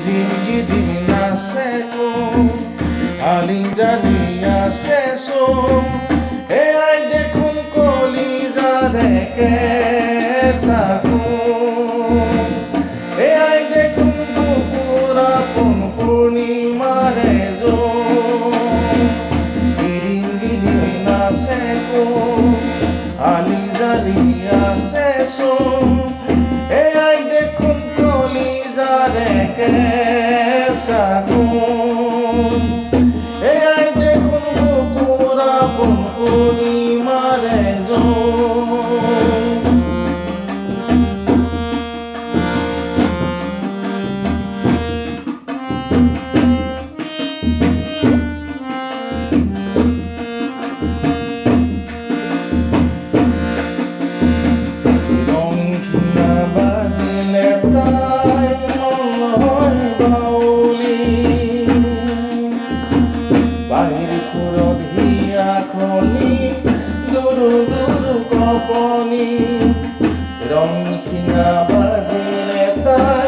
গিদিম নাচে কোন আলি জালি আছে চোন এয়াই দেখোন কলিজাৰে কেঁচা কোন এয়াই দেখোন বুকুৰ আপোন পূৰ্ণিমাৰে জোন গিদিম নাচে কোন আলি জালি আছে চোন এয়াই দেখোন কলিজাৰে কেঁচা কোন এয়াই দেখোন বুকুৰ আপোন পূৰ্ণিমাৰে জোন বাহিৰ খুৰত হিয়াখনি দুৰু দুৰু কপনি ৰং শিঙা বাজিলে তাই